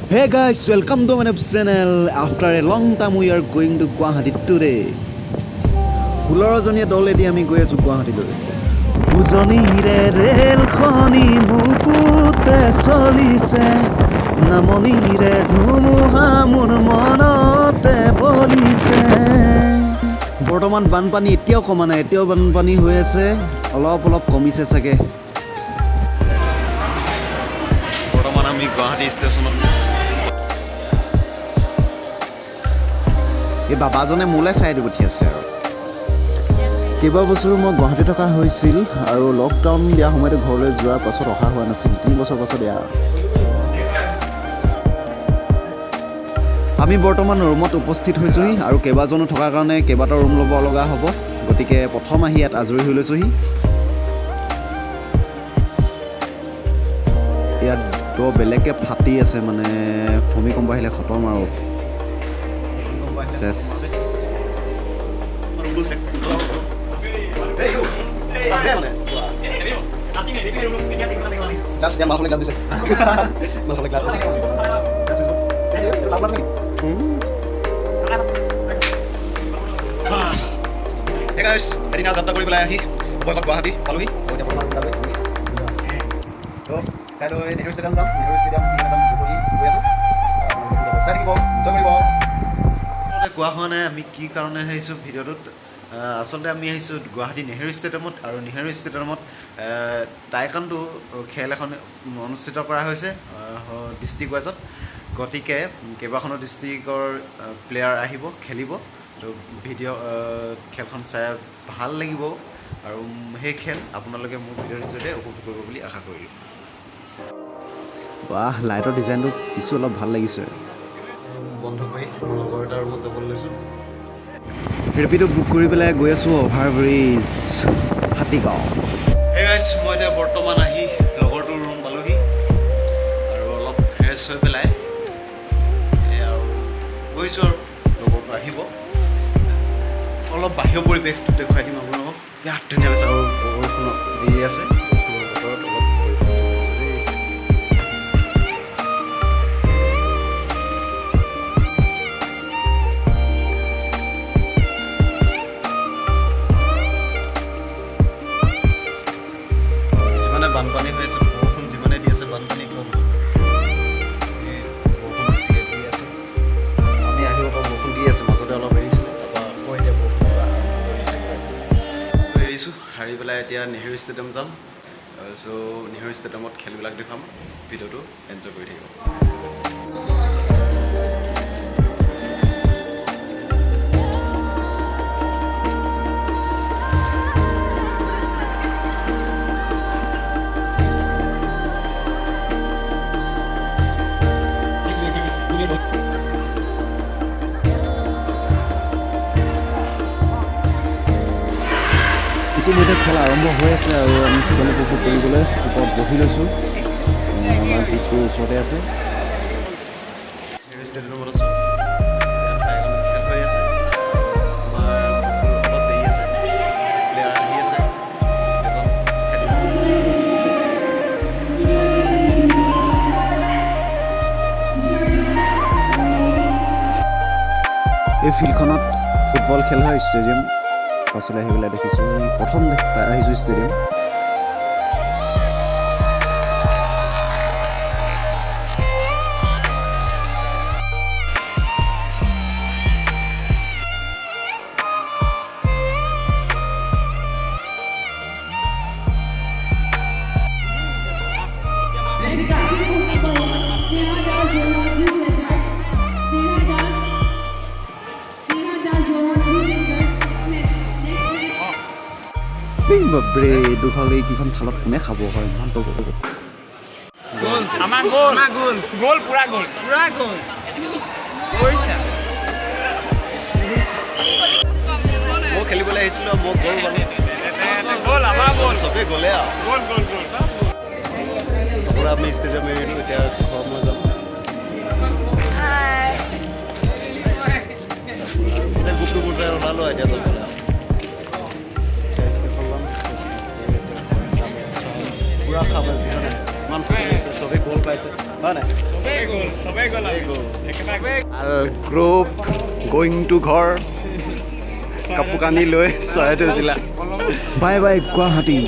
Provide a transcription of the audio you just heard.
Hey guys, welcome to my channel. After a long time we are going to Guwahati today. Hulorojoniya dol edi ami goi asu Guwahati loi. Ujoni hire rel khoni bukute solise. Namoni hire dhumuha mur monote bolise. বৰ্তমান বানপানী এতিয়াও কমা নাই এতিয়াও বানপানী হৈ আছে অলপ অলপ কমিছে চাগে বৰ্তমান আমি গুৱাহাটী ষ্টেচনত এই বাবাজনে মোলৈ চাই দিব ঠিক আছে আৰু কেইবা বছৰ মই গুৱাহাটী থকা হৈছিল আৰু লকডাউন দিয়া সময়তে ঘৰলৈ যোৱাৰ পাছত অহা হোৱা নাছিল 3 বছৰ পাছত এয়া আমি বৰ্তমান ৰুমত উপস্থিত হৈছোহি আৰু কেইবাজনো থকাৰ কাৰণে কেইবাটা ৰুম ল'ব লগা হ'ব গতিকে প্ৰথম আহি ইয়াত আজৰি হৈ লৈছোহি ইয়াত তো বেলেগকৈ ফাটি আছে মানে ভূমিকম্প আহিলে খতম আৰু চেছ Hey guys, এদিনা যাত্ৰা কৰি পেলাই আহি বয়কত গুৱাহাটী পালোহি এতিয়া বৰ্তমান তো কাইলৈ নেহেৰু ষ্টেডিয়াম যাম নেহেৰু ষ্টেডিয়াম যাম গধূলি গৈ আছোঁ চাই থাকিব এনজয় কৰিব কোৱা হোৱা নাই আমি কি কাৰণে আহিছোঁ ভিডিঅ'টোত আচলতে আমি আহিছোঁ গুৱাহাটী নেহেৰু ষ্টেডিয়ামত আৰু নেহেৰু ষ্টেডিয়ামত টাইকাণ্ডো খেল এখন অনুষ্ঠিত কৰা হৈছে ডিষ্ট্ৰিক্ট ৱাইজত গতিকে কেইবাখনো ডিষ্ট্ৰিক্টৰ প্লেয়াৰ আহিব খেলিব তো ভিডিঅ' খেলখন চাই ভাল লাগিব আৰু সেই খেল আপোনালোকে মোৰ ভিডিঅ'ৰ জৰিয়তে উপভোগ কৰিব বুলি আশা কৰিলোঁ বাহ লাইটৰ ডিজাইনটো কিছু অলপ ভাল লাগিছে বন্ধ কৰি মোৰ লগৰ এটাৰ ৰুমত যাবলৈ লৈছোঁ ৰেপিডো বুক কৰি পেলাই গৈ আছোঁ অভাৰ ব্ৰিজ হাতীগাঁও হে গাইছ মই এতিয়া বৰ্তমান আহি লগৰটোৰ ৰুম পালোহি আৰু অলপ ফ্ৰেছ হৈ পেলাই গৈছোঁ আৰু লগৰটো আহিব অলপ বাহিৰৰ পৰিৱেশটো দেখুৱাই দিম আপোনালোকক বিৰাট ধুনীয়া লাগিছে আৰু বৰষুণ দি আছে বৰষুণৰ বতৰত অলপ যিমানে বানপানী হৈ আছে বৰষুণ যিমানে দি আছে বানপানী কম আছে মাজতে অলপ এৰিছিলে তাৰপৰা আকৌ এতিয়া বৰষুণ এৰিছোঁ সাৰি পেলাই এতিয়া নেহেৰু ষ্টেডিয়াম যাম চ' নেহেৰু ষ্টেডিয়ামত খেলবিলাক দেখাম ভিডিঅ'টো এনজয় কৰি থাকিব ইতিমধ্যে খেল আৰম্ভ হৈ আছে আৰু আমি খেল উপভোগ কৰিবলৈ ওপৰত বহি লৈছোঁ আমাৰ গ্ৰুপটোৰ ওচৰতে আছে ষ্টেডিয়ামত আছোঁ খেল হৈ আছে আমাৰ অলপ দেৰি আছে প্লেয়াৰ আহি আছে এজন খেলিব এই ফিল্ডখনত ফুটবল খেল হয় ষ্টেডিয়াম পাছলৈ আহি পেলাই দেখিছোঁ প্ৰথম আহিছোঁ ষ্টেডিয়াম বাপৰে দুখালে কিখন থালত কোনে খাব হয় ইমান তো গ'ল আমাৰ গ'ল পুৰা গ'ল মই খেলিবলৈ আহিছিলোঁ মই গ'ল পালোঁ চবেই গ'লে আৰু পুৰা আমি ষ্টেডিয়াম এৰিলোঁ এতিয়া ঘৰ মই যাম গোটটো গোটাই ওলালোঁ এতিয়া যাবলৈ পুৰা খাব ইমান চবেই গ'ল পাইছে হয় নাই গ্ৰুপ গোয়িং টু ঘৰ কাপোৰ কানি লৈ চৰাইদেউ জিলা বাই বাই গুৱাহাটী